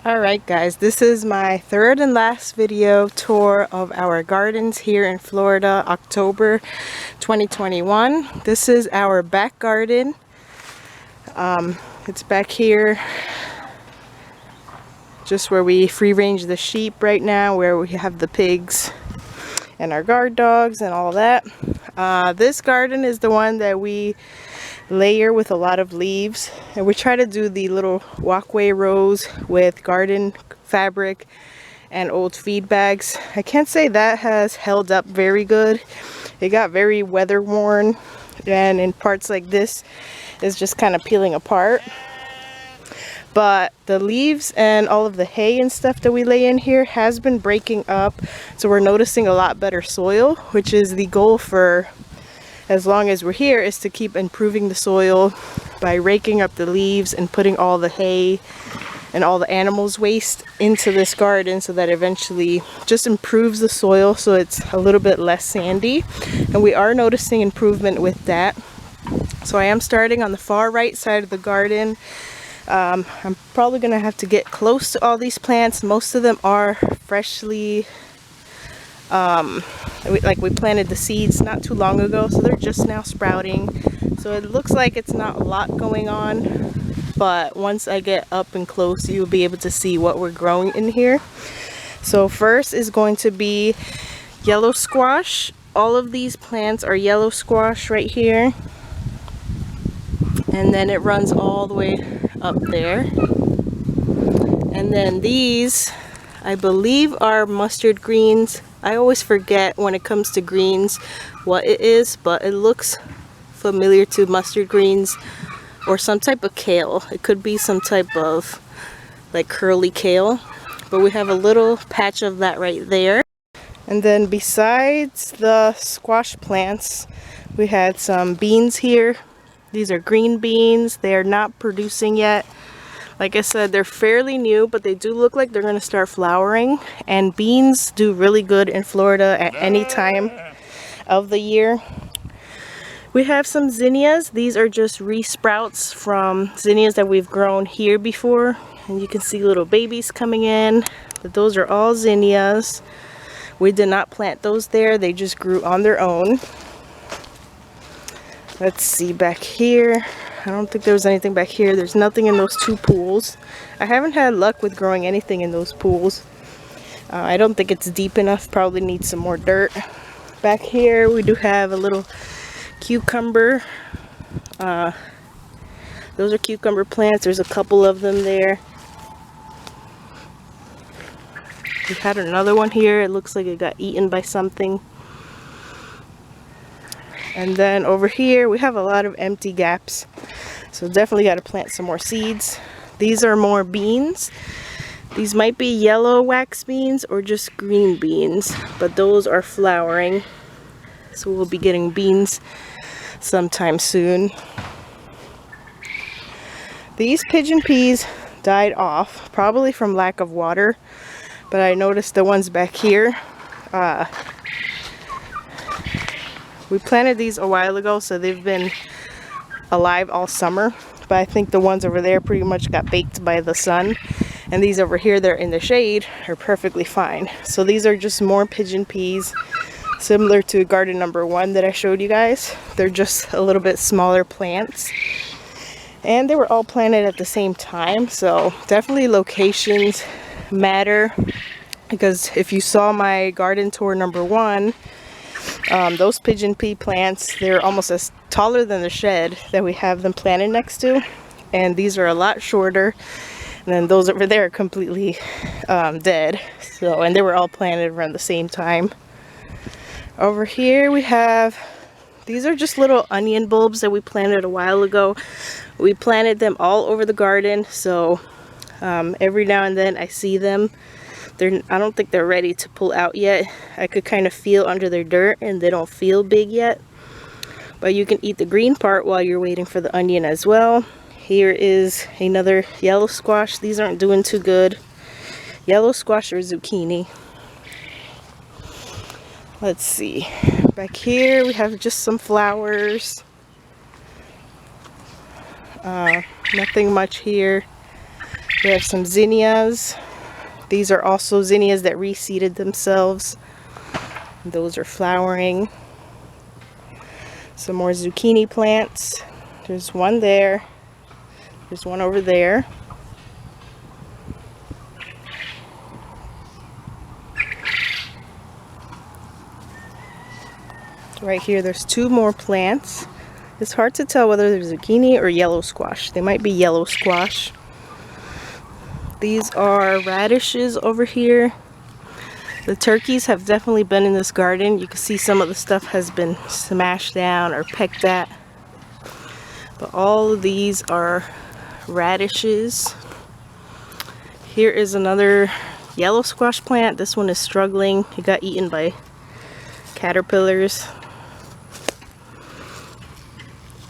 Alright guys, this is my third and last video tour of our gardens here in Florida, October 2021. This is our back garden. It's back here just where we free range the sheep right now, where we have the pigs and our guard dogs and all that. This garden is the one that we layer with a lot of leaves, and we try to do the little walkway rows with garden fabric and old feed bags. I can't say that has held up very good. It got very weather worn, and in parts like this is just kind of peeling apart. But the leaves and all of the hay and stuff that we lay in here has been breaking up, so we're noticing a lot better soil, which is the goal for as long as we're here, is to keep improving the soil by raking up the leaves and putting all the hay and all the animals' waste into this garden, so that eventually just improves the soil so it's a little bit less sandy. And we are noticing improvement with that. So I am starting on the far right side of the garden. I'm probably gonna have to get close to all these plants. Most of them are freshly we planted the seeds not too long ago, so they're just now sprouting. So it looks like it's not a lot going on, but once I get up and close, you'll be able to see what we're growing in here. So first is going to be yellow squash. All of these plants are yellow squash right here, and then it runs all the way up there. And then these, I believe, are mustard greens. I always forget when it comes to greens what it is, but it looks familiar to mustard greens or some type of kale. It could be some type of like curly kale, but we have a little patch of that right there. And then besides the squash plants, we had some beans here. These are green beans. They are not producing yet. Like I said, they're fairly new, but they do look like they're going to start flowering. And beans do really good in Florida at any time of the year. We have some zinnias. These are just re-sprouts from zinnias that we've grown here before. And you can see little babies coming in. But those are all zinnias. We did not plant those there. They just grew on their own. Let's see back here. I don't think there was anything back here. There's nothing in those two pools. I haven't had luck with growing anything in those pools. I don't think it's deep enough. Probably need some more dirt. Back here we do have a little cucumber. Those are cucumber plants. There's a couple of them there. We had another one here. It looks like it got eaten by something. And then over here we have a lot of empty gaps, so definitely got to plant some more seeds. These are more beans. These might be yellow wax beans or just green beans, but those are flowering, so we'll be getting beans sometime soon. These pigeon peas died off, probably from lack of water, but I noticed the ones back here, we planted these a while ago, so they've been alive all summer. But I think the ones over there pretty much got baked by the sun. And these over here, they're in the shade, are perfectly fine. So these are just more pigeon peas, similar to garden number 1 that I showed you guys. They're just a little bit smaller plants. And they were all planted at the same time. So definitely locations matter. Because if you saw my garden tour number 1, those pigeon pea plants, they're almost as taller than the shed that we have them planted next to, and these are a lot shorter. And then those over there are completely dead. So, and they were all planted around the same time. Over here we have, these are just little onion bulbs that we planted a while ago. We planted them all over the garden, so every now and then I see them. I don't think they're ready to pull out yet. I could kind of feel under their dirt, and they don't feel big yet. But you can eat the green part while you're waiting for the onion as well. Here is another yellow squash. These aren't doing too good. Yellow squash or zucchini. Let's see. Back here we have just some flowers. Nothing much here. We have some zinnias. These are also zinnias that reseeded themselves. Those are flowering. Some more zucchini plants. There's one there. There's one over there. Right here, there's two more plants. It's hard to tell whether they're zucchini or yellow squash. They might be yellow squash. These are radishes over here. The turkeys have definitely been in this garden. You can see some of the stuff has been smashed down or pecked at. But all of these are radishes. Here is another yellow squash plant. This one is struggling. It got eaten by caterpillars.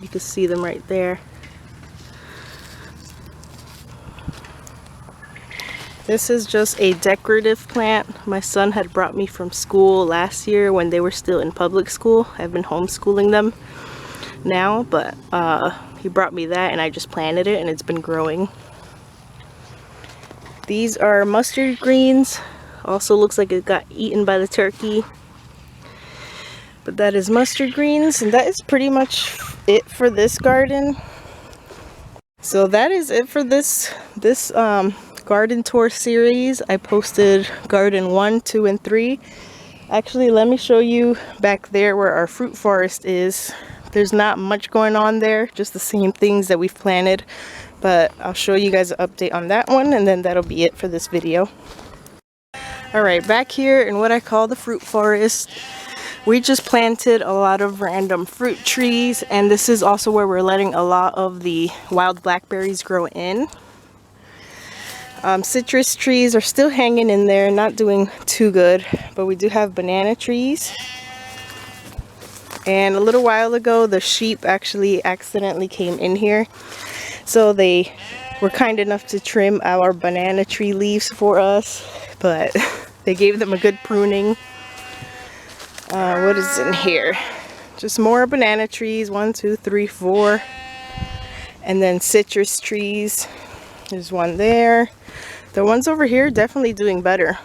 You can see them right there. This is just a decorative plant my son had brought me from school last year when they were still in public school. I've been homeschooling them now, but he brought me that and I just planted it and it's been growing. These are mustard greens. Also looks like it got eaten by the turkey. But that is mustard greens, and that is pretty much it for this garden. So that is it for this garden tour series. I posted garden 1, 2, and 3. Actually, let me show you back there where our fruit forest is. There's not much going on there, just the same things that we've planted. But I'll show you guys an update on that one, and then that'll be it for this video. Alright, back here in what I call the fruit forest, we just planted a lot of random fruit trees, and this is also where we're letting a lot of the wild blackberries grow in. Citrus trees are still hanging in there, not doing too good, but we do have banana trees. And a little while ago, the sheep actually accidentally came in here, so they were kind enough to trim our banana tree leaves for us, but they gave them a good pruning. What is in here? Just more banana trees. 1, 2, 3, 4. And then citrus trees. There's one there. The ones over here are definitely doing better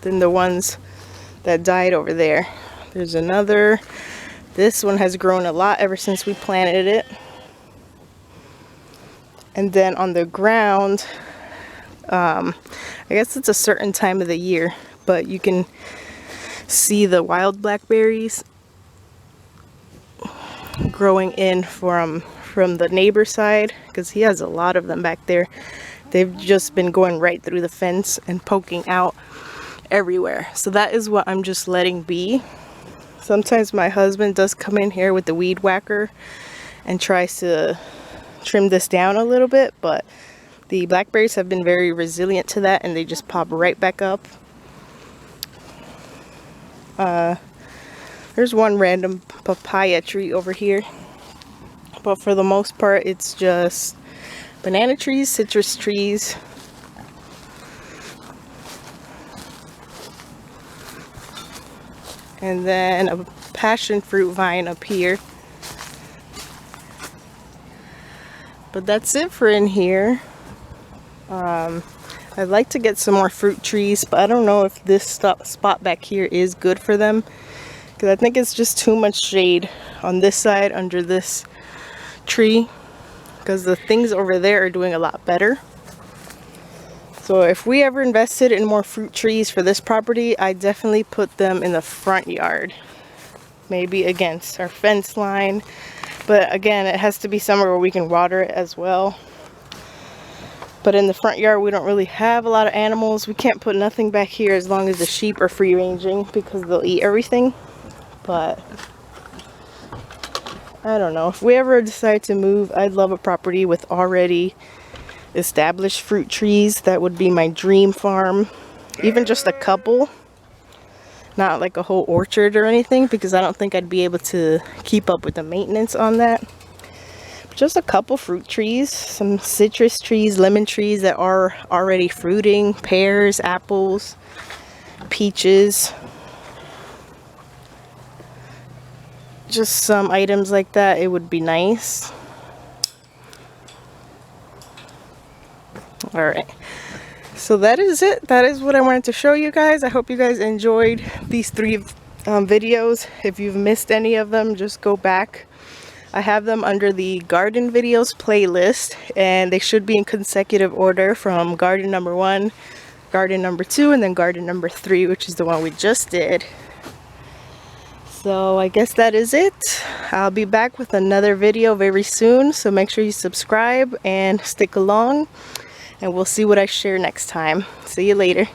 than the ones that died over there. There's another. This one has grown a lot ever since we planted it. And then on the ground, I guess it's a certain time of the year, but you can see the wild blackberries growing in from the neighbor side, because he has a lot of them back there. They've just been going right through the fence and poking out everywhere. So that is what I'm just letting be. Sometimes my husband does come in here with the weed whacker and tries to trim this down a little bit, but the blackberries have been very resilient to that and they just pop right back up. There's one random papaya tree over here, but for the most part it's just banana trees, citrus trees, and then a passion fruit vine up here. But that's it for in here. I'd like to get some more fruit trees, but I don't know if this spot back here is good for them, because I think it's just too much shade on this side under this tree, because the things over there are doing a lot better. So if we ever invested in more fruit trees for this property, I definitely put them in the front yard, maybe against our fence line, but again, it has to be somewhere where we can water it as well. But in the front yard, we don't really have a lot of animals. We can't put nothing back here as long as the sheep are free ranging, because they'll eat everything. But I don't know. If we ever decide to move, I'd love a property with already established fruit trees. That would be my dream farm. Even just a couple. Not like a whole orchard or anything, because I don't think I'd be able to keep up with the maintenance on that. Just a couple fruit trees, some citrus trees, lemon trees that are already fruiting, pears, apples, peaches. Just some items like that, it would be nice. Alright. So that is it. That is what I wanted to show you guys. I hope you guys enjoyed these 3 videos. If you've missed any of them, just go back. I have them under the garden videos playlist, and they should be in consecutive order from garden number 1, garden number 2, and then garden number 3, which is the one we just did. So I guess that is it. I'll be back with another video very soon, so make sure you subscribe and stick along, and we'll see what I share next time. See you later.